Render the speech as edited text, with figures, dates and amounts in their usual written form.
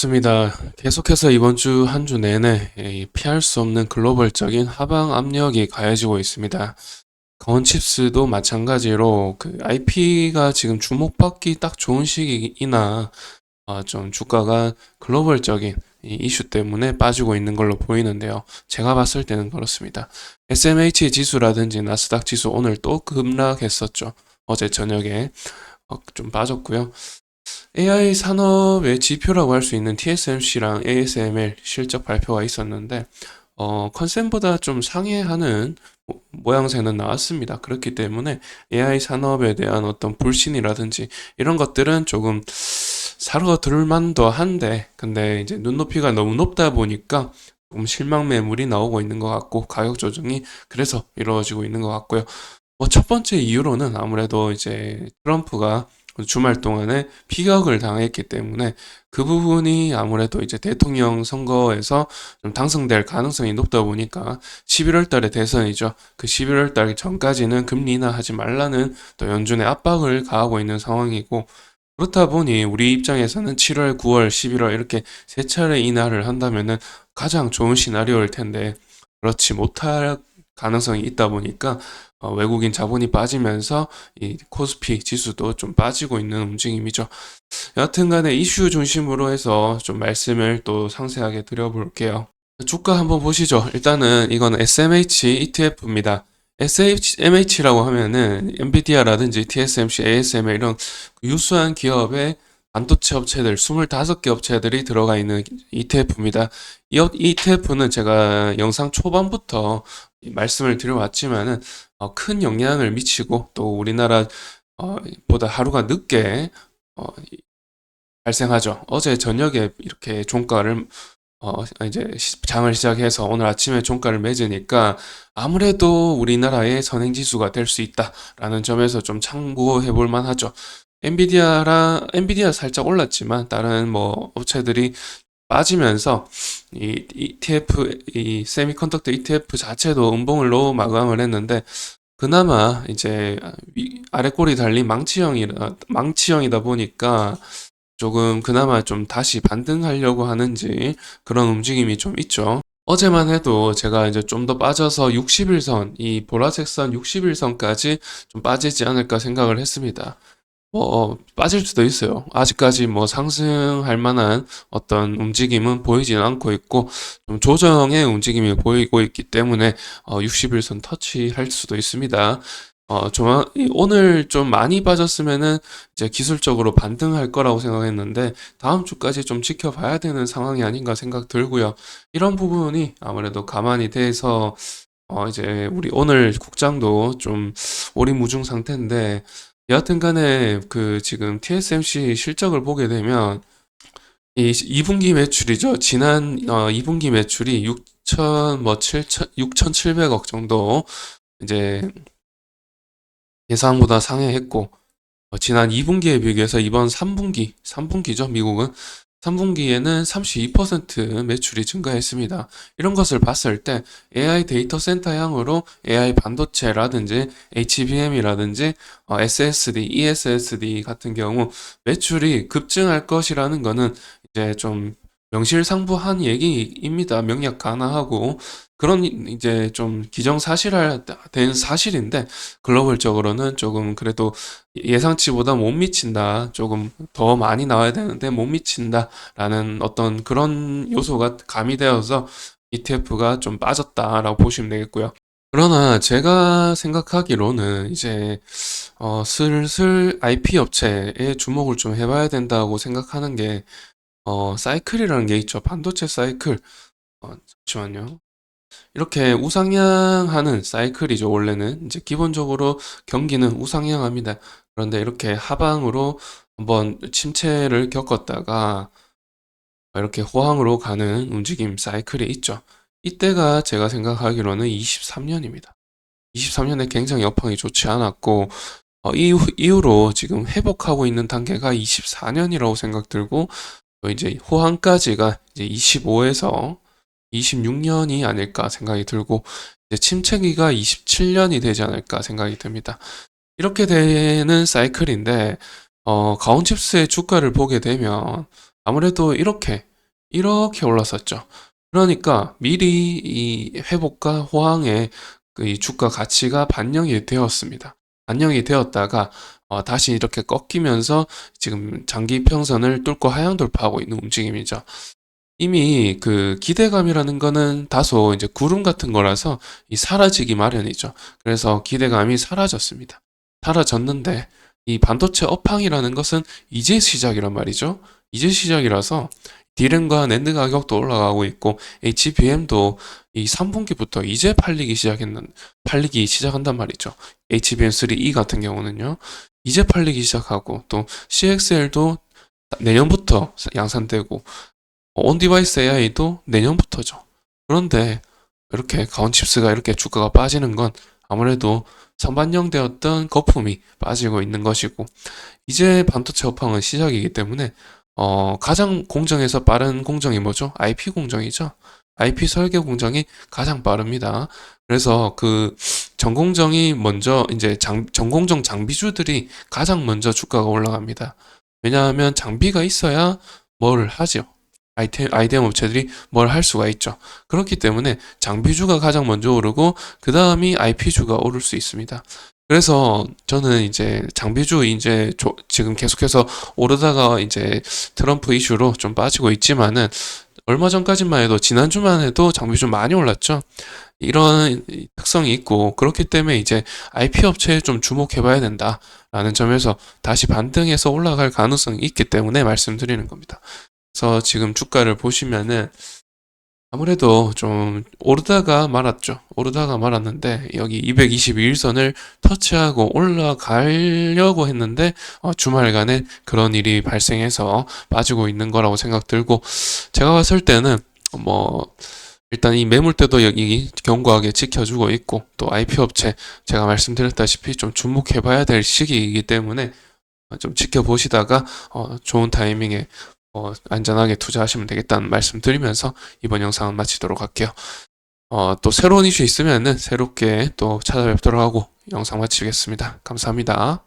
좋습니다. 계속해서 이번 주 한 주 내내 피할 수 없는 글로벌적인 하방 압력이 가해지고 있습니다. 건칩스도 마찬가지로 그 IP가 지금 주목받기 딱 좋은 시기이나 좀 주가가 글로벌적인 이 이슈 때문에 빠지고 있는 걸로 보이는데요. 제가 봤을 때는 그렇습니다. SMH 지수라든지 나스닥 지수 오늘 또 급락했었죠. 어제 저녁에 좀 빠졌고요. AI 산업의 지표라고 할 수 있는 TSMC랑 ASML 실적 발표가 있었는데, 컨센보다 좀 상회하는 모양새는 나왔습니다. 그렇기 때문에 AI 산업에 대한 어떤 불신이라든지 이런 것들은 조금 사러 들을 만도 한데, 근데 이제 눈높이가 너무 높다 보니까 좀 실망 매물이 나오고 있는 것 같고, 가격 조정이 그래서 이루어지고 있는 것 같고요. 첫 번째 이유로는 아무래도 이제 트럼프가 주말 동안에 피격을 당했기 때문에 그 부분이 아무래도 이제 대통령 선거에서 좀 당선될 가능성이 높다 보니까 11월 달에 대선이죠. 그 11월 달 전까지는 금리 인하하지 말라는 또 연준의 압박을 가하고 있는 상황이고, 그렇다 보니 우리 입장에서는 7월, 9월, 11월 이렇게 세 차례 인하를 한다면은 가장 좋은 시나리오일 텐데, 그렇지 못할 가능성이 있다 보니까 외국인 자본이 빠지면서 이 코스피 지수도 좀 빠지고 있는 움직임이죠. 여하튼간에 이슈 중심으로 해서 좀 말씀을 또 상세하게 드려볼게요. 주가 한번 보시죠. 일단은 이거는 SMH ETF입니다. SMH라고 하면은 엔비디아라든지 TSMC, ASML 이런 유수한 기업의 반도체 업체들 25개 업체들이 들어가 있는 ETF입니다. 이 ETF는 제가 영상 초반부터 말씀을 드려왔지만은 큰 영향을 미치고 또 우리나라 보다 하루가 늦게 어, 발생하죠. 어제 저녁에 이렇게 종가를 이제 장을 시작해서 오늘 아침에 종가를 맺으니까 아무래도 우리나라의 선행지수가 될 수 있다라는 점에서 좀 참고해 볼 만하죠. 엔비디아 살짝 올랐지만 다른 뭐 업체들이 빠지면서 이 ETF, 이 세미컨덕터 ETF 자체도 음봉을로 마감을 했는데, 그나마 이제 아래 꼬리 달린 망치형이다 보니까 조금 그나마 좀 다시 반등하려고 하는지 그런 움직임이 좀 있죠. 어제만 해도 제가 이제 좀 더 빠져서 60일선, 이 보라색 선 60일선까지 좀 빠지지 않을까 생각을 했습니다. 빠질 수도 있어요. 아직까지 뭐 상승할 만한 어떤 움직임은 보이지는 않고 있고, 좀 조정의 움직임이 보이고 있기 때문에 60일선 터치할 수도 있습니다. 오늘 좀 많이 빠졌으면은 이제 기술적으로 반등할 거라고 생각했는데, 다음 주까지 좀 지켜봐야 되는 상황이 아닌가 생각 들고요. 이런 부분이 아무래도 가만히 돼서 이제 우리 오늘 국장도 좀 오리무중 상태인데, 여하튼 간에 그 지금 TSMC 실적을 보게 되면 이 2분기 매출이죠. 지난 2분기 매출이 6,700억 정도 이제 예상보다 상회했고, 지난 2분기에 비교해서 이번 3분기죠, 미국은. 3분기에는 32% 매출이 증가했습니다. 이런 것을 봤을 때 AI 데이터 센터 향으로 AI 반도체라든지 HBM이라든지 SSD, ESSD 같은 경우 매출이 급증할 것이라는 거는 이제 좀 명실상부한 얘기입니다. 명약 가능하고 그런 이제 좀 기정사실화된 사실인데, 글로벌적으로는 조금 그래도 예상치보다 못 미친다. 조금 더 많이 나와야 되는데 못 미친다라는 어떤 그런 요소가 가미되어서 ETF가 좀 빠졌다라고 보시면 되겠고요. 그러나 제가 생각하기로는 이제 슬슬 IP 업체에 주목을 좀 해봐야 된다고 생각하는 게 사이클이라는 게 있죠. 반도체 사이클. 잠시만요. 이렇게 우상향하는 사이클이죠. 원래는 이제 기본적으로 경기는 우상향합니다. 그런데 이렇게 하방으로 한번 침체를 겪었다가 이렇게 호황으로 가는 움직임 사이클이 있죠. 이때가 제가 생각하기로는 23년입니다. 23년에 굉장히 여파가 좋지 않았고, 이후로 지금 회복하고 있는 단계가 24년이라고 생각 들고, 또 이제 호황까지가 이제 25에서 26년이 아닐까 생각이 들고, 이제 침체기가 27년이 되지 않을까 생각이 듭니다. 이렇게 되는 사이클인데, 가온칩스의 주가를 보게 되면 아무래도 이렇게 이렇게 올랐었죠. 그러니까 미리 이 회복과 호황에 이 주가 가치가 반영이 되었습니다. 반영이 되었다가 다시 이렇게 꺾이면서 지금 장기 평선을 뚫고 하향 돌파하고 있는 움직임이죠. 이미 그 기대감이라는 거는 다소 이제 구름 같은 거라서 이 사라지기 마련이죠. 그래서 기대감이 사라졌습니다. 사라졌는데 이 반도체 업황이라는 것은 이제 시작이란 말이죠. 이제 시작이라서 디램과 낸드 가격도 올라가고 있고 HBM도 이 3분기부터 이제 팔리기 시작한단 말이죠. HBM3E 같은 경우는요. 이제 팔리기 시작하고 또 CXL도 내년부터 양산되고 온디바이스 AI도 내년부터죠. 그런데 이렇게 가온칩스가 이렇게 주가가 빠지는 건 아무래도 선반영되었던 거품이 빠지고 있는 것이고 이제 반도체 업황은 시작이기 때문에 가장 공정에서 빠른 공정이 뭐죠? IP 공정이죠. IP 설계 공정이 가장 빠릅니다. 그래서 그 전공정이 먼저 이제 전공정 장비주들이 가장 먼저 주가가 올라갑니다. 왜냐하면 장비가 있어야 뭘 하죠. 아이템 업체들이 뭘 할 수가 있죠. 그렇기 때문에 장비주가 가장 먼저 오르고 그 다음이 IP주가 오를 수 있습니다. 그래서 저는 이제 장비주 이제 지금 계속해서 오르다가 이제 트럼프 이슈로 좀 빠지고 있지만은 얼마 전까지만 해도 지난주만 해도 장비주 많이 올랐죠. 이런 특성이 있고 그렇기 때문에 이제 IP 업체에 좀 주목해 봐야 된다라는 점에서 다시 반등해서 올라갈 가능성이 있기 때문에 말씀드리는 겁니다. 그래서 지금 주가를 보시면은 아무래도 좀 오르다가 말았죠. 오르다가 말았는데 여기 222일선을 터치하고 올라가려고 했는데 주말간에 그런 일이 발생해서 빠지고 있는 거라고 생각 들고 제가 봤을 때는 뭐 일단 이 매물대도 여기 견고하게 지켜주고 있고 또 IP 업체 제가 말씀드렸다시피 좀 주목해 봐야 될 시기이기 때문에 좀 지켜보시다가 좋은 타이밍에 안전하게 투자하시면 되겠다는 말씀 드리면서 이번 영상은 마치도록 할게요. 또 새로운 이슈 있으면은 새롭게 또 찾아뵙도록 하고 영상 마치겠습니다. 감사합니다.